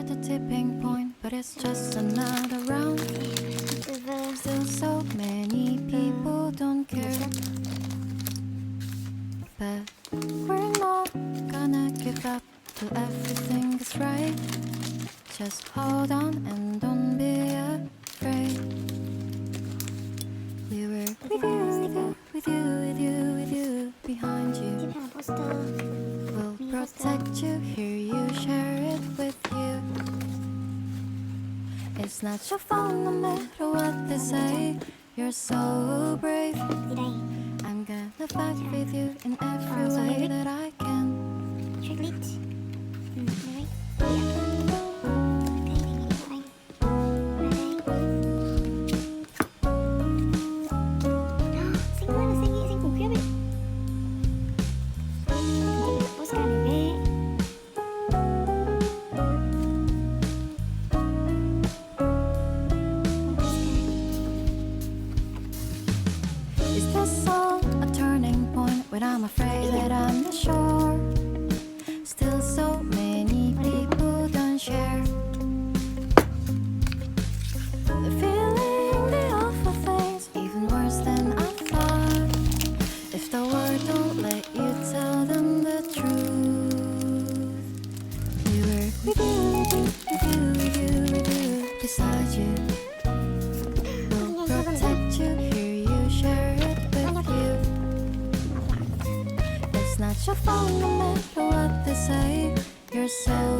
at the tipping point, but it's just another round. Still so many people don't care, but we're not gonna give up till everything is right. Just hold on and don't be afraid. We were with you, with you, with you, with you, with you, behind you. We'll protect you, hear you, share it with you. It's not your fault no matter what they say. You're so brave. I'm gonna fight with you in every way that I can. Is this all a turning point when I'm afraid that I'm not sure? Still so many people don't share the feeling, the awful things, even worse than I thought. If the world don't let you tell them the truth. We were with you, with you, with you, with you, beside you. We'll protect you, hear you, share it with you. It's not your fault no matter what they say. You're so